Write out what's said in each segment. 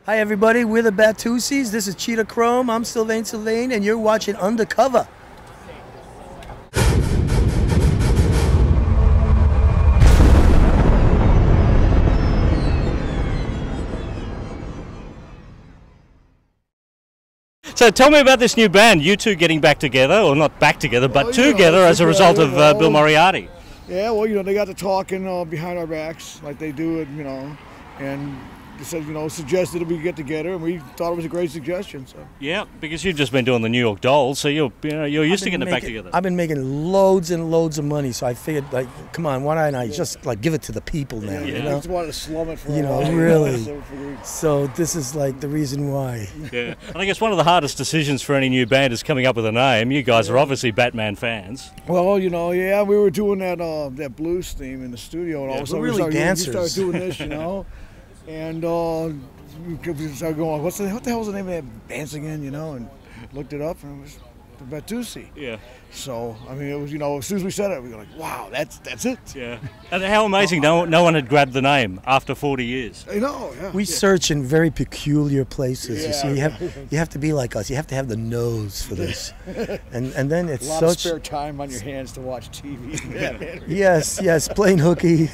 Hi everybody, we're the Batusis. This is Cheetah Chrome. I'm Sylvain, and you're watching Undercover. So tell me about this new band, you two getting back together, or not back together, but together as a result of Bill Moriarty. Yeah, well, they got to talking behind our backs like they do it, and they said, suggested that we get together, and we thought it was a great suggestion. So. Yeah, because you've just been doing the New York Dolls, so you're used to getting back together. I've been making loads and loads of money, so I figured, come on, why don't I just give it to the people now? Yeah. I just wanted to slum it for really. So this is the reason why. Yeah, I think it's one of the hardest decisions for any new band is coming up with a name. You guys are obviously Batman fans. Well, yeah, we were doing that blues theme in the studio, and all of a sudden we're really dancers. We started doing this, and we started going, what the hell was the name of that band again, and looked it up, and it was the Batusis. Yeah. So, it was, as soon as we said it, we were like, wow, that's it. Yeah. And how amazing, no one had grabbed the name after 40 years. I know, yeah. We search in very peculiar places. Yeah. You see, you have to be like us. You have to have the nose for this. and then it's a lot of spare time on your hands to watch TV. yes, playing hooky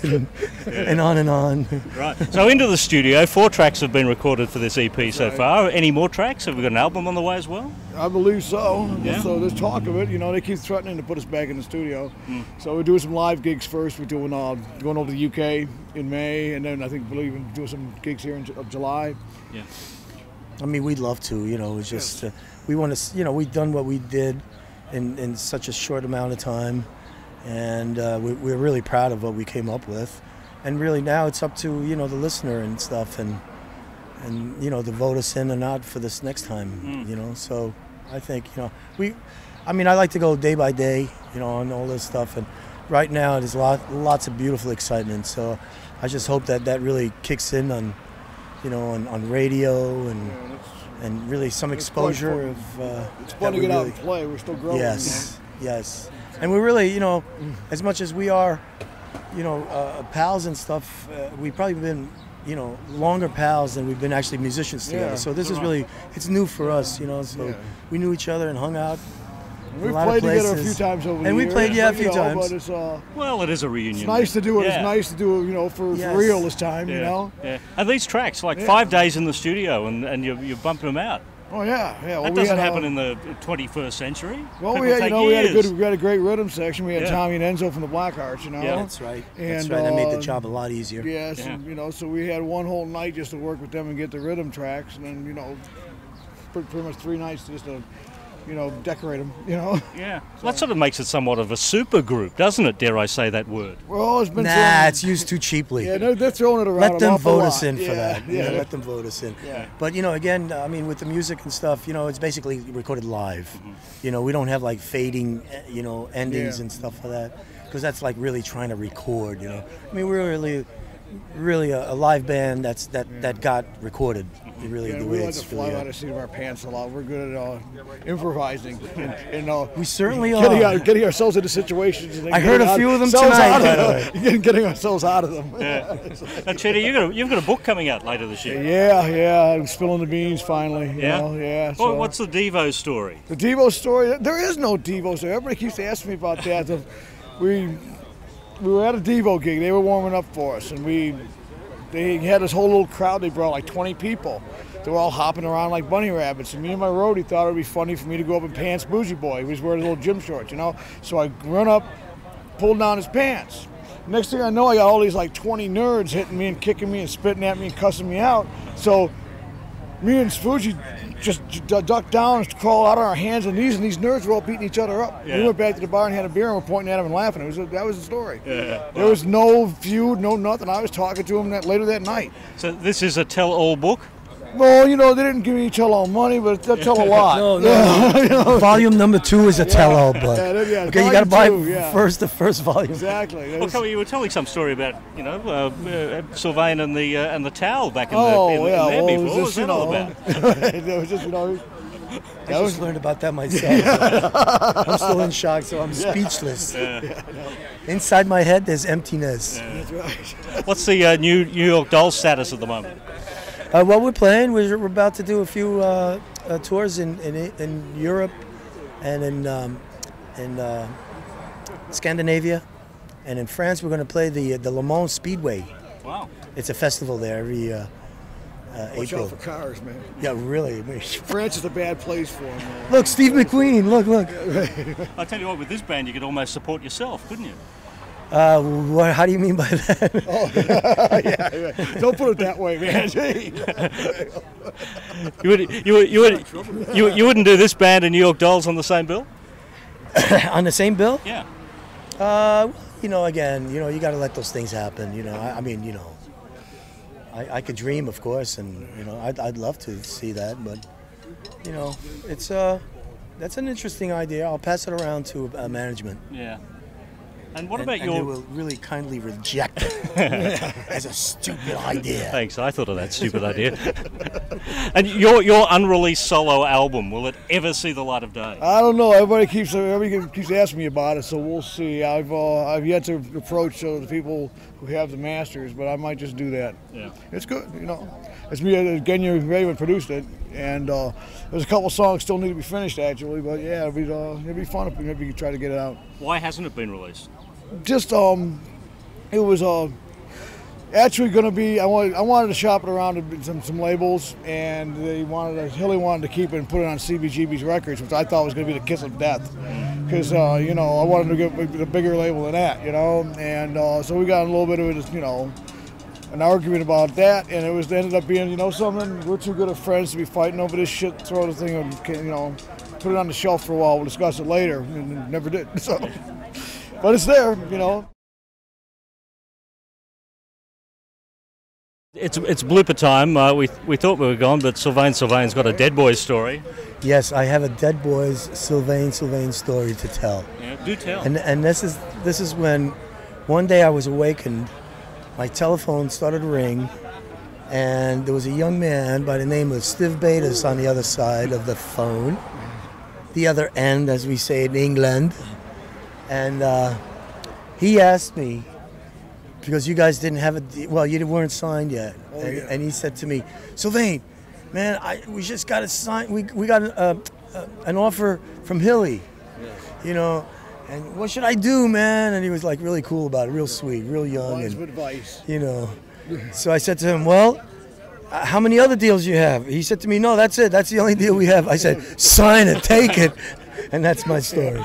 and on and on. Right. So into the studio, 4 tracks have been recorded for this EP so far. Any more tracks? Have we got an album on the way as well? I believe so. Yeah. So there's talk of it. They keep threatening to put us back in the studio. So we're doing some live gigs first. We're doing going over to the UK in May, and then I think doing some gigs here in July. Yeah. We'd love to. It's just we want to. We've done what we did in such a short amount of time, and we're really proud of what we came up with. And really now it's up to the listener and stuff, and to vote us in or not for this next time. So I think I like to go day by day, on all this stuff, and right now there's lots of beautiful excitement. So I just hope that really kicks in on, on radio and really some exposure of. It's fun to get out and play. We're still growing. Yes, and we're really, as much as we are, pals and stuff. We've probably been, longer pals than we've been actually musicians together. Yeah. So this is really, it's new for us, So we knew each other and hung out. We've played together a few times over the years. And we played, a few times. But it's, well, it is a reunion. It's nice to do it. Yeah. It's nice to do it, for real this time, Yeah. And these tracks, 5 days in the studio, and you're bumping them out. Oh yeah. Well, that doesn't happen in the 21st century. Well, we had a great rhythm section. We had Tommy and Enzo from the Blackhearts, Yeah, that's right. That made the job a lot easier. Yes, and, so we had one whole night just to work with them and get the rhythm tracks, and then pretty much 3 nights just to decorate them, Yeah. So that sort of makes it somewhat of a super group, doesn't it? Dare I say that word? Well, it's been it's used too cheaply. Yeah, they're throwing it around. Let them vote us in for that. Yeah, let them vote us in. Yeah. But again, with the music and stuff, it's basically recorded live. Mm-hmm. We don't have fading, endings and stuff like that, because that's really trying to record. We're really a live band that got recorded. Really, the way we like to fly out of the seat of our pants a lot. We're good at improvising and we certainly are getting ourselves into situations. And I heard a few of them tonight. Getting ourselves out of them. Yeah. Now, Cheetah, you've got a book coming out later this year. Yeah. I'm spilling the beans finally. Yeah. Well, what's the Devo story? The Devo story? There is no Devo story. Everybody keeps asking me about that. We were at a Devo gig. They were warming up for us, and they had this whole little crowd. They brought 20 people. They were all hopping around like bunny rabbits. And me and my roadie thought it would be funny for me to go up and pants Bougie Boy. He was wearing little gym shorts, So I run up, pulled down his pants. Next thing I know, I got all these 20 nerds hitting me and kicking me and spitting at me and cussing me out. So me and Fuji just ducked down and crawled out on our hands and knees, and these nerds were all beating each other up. Yeah. We went back to the bar and had a beer, and we're pointing at them and laughing. That was the story. Yeah. There was no feud, no nothing. I was talking to them later that night. So this is a tell-all book? Well, they didn't give me tell-all money, but they'll tell a lot. No. Volume number 2 is a tell-all book. Okay, you got to buy the first volume. Exactly. Well, you were telling some story about, Sylvain and the towel back in there before. What was that all about? It was just, I just learned about that myself. I'm still in shock, so I'm speechless. Inside my head, there's emptiness. That's right. What's the New York Dolls status at the moment? Well, we're playing. We're about to do a few tours in Europe and in Scandinavia, and in France. We're going to play the Le Mans Speedway. Wow! It's a festival there every Watch April. out for cars, man. Yeah, really. France is a bad place for them. Look, Steve McQueen. Look. I tell you what, with this band, you could almost support yourself, couldn't you? How do you mean by that? Yeah. Don't put it that way, man. You wouldn't do this band and New York Dolls on the same bill? On the same bill? Yeah. Again, you got to let those things happen. I could dream, of course, and I'd love to see that, but it's that's an interesting idea. I'll pass it around to management. Yeah. And what about your... they will really kindly reject it as a stupid idea. Thanks, I thought of that stupid idea. And your unreleased solo album, will it ever see the light of day? I don't know. Everybody keeps asking me about it, so we'll see. I've yet to approach the people who have the masters, but I might just do that. Yeah. It's good, It's me, again, Raven produced it, and there's a couple songs still need to be finished, actually, but yeah, it'd be fun if maybe we could try to get it out. Why hasn't it been released? Just it was actually going to be. I wanted to shop it around to some labels, and Hilly wanted to keep it and put it on CBGB's Records, which I thought was going to be the kiss of death, because I wanted to get a bigger label than that, and so we got in a little bit of an argument about that, and it ended up being something. We're too good of friends to be fighting over this shit. Throw the thing, put it on the shelf for a while. We'll discuss it later, and never did. So. But it's there, It's blooper time. We thought we were gone, but Sylvain's got a Dead Boys story. Yes, I have a Dead Boys Sylvain story to tell. Yeah, do tell. And this is when one day I was awakened, my telephone started to ring, and there was a young man by the name of Steve Batusis on the other side of the phone, the other end, as we say in England. And he asked me, because you guys didn't have you weren't signed yet. And he said to me, Sylvain, man, we just got to sign. We got an offer from Hilly, and what should I do, man? And he was like really cool about it, real sweet, real young. Wise advice. So I said to him, well, how many other deals you have? He said to me, no, that's it. That's the only deal we have. I said, sign it, take it. And that's my story.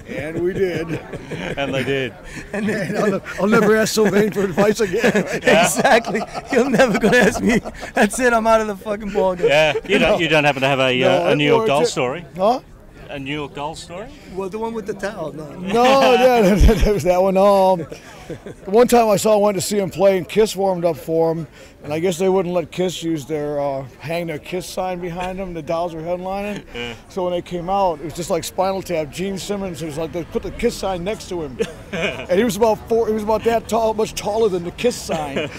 And we did. And they did. And I'll never ask Sylvain for advice again. Yeah. Exactly. You're never going to ask me. That's it. I'm out of the fucking ballgame. Yeah. You don't happen to have a New York Dolls story? Huh? A New York Dolls story? Well, the one with the towel. No, that was that one. One time I went to see him play, and Kiss warmed up for him, and I guess they wouldn't let Kiss use hang their Kiss sign behind them. The Dolls were headlining, so when they came out, it was just like Spinal Tap. Gene Simmons, it was like they put the Kiss sign next to him, and he was about that tall, much taller than the Kiss sign.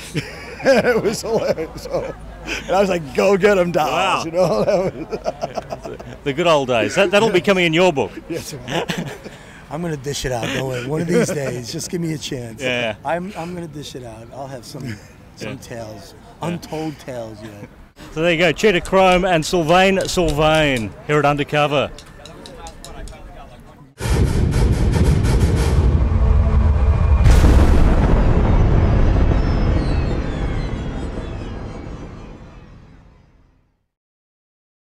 It was hilarious. So. And I was like, go get them, Dolls. Wow. The good old days. That'll be coming in your book. Yes. I'm going to dish it out. Don't worry. One of these days, just give me a chance. Yeah. I'm going to dish it out. I'll have some tales, untold tales yet. So there you go. Cheetah Chrome and Sylvain here at Undercover.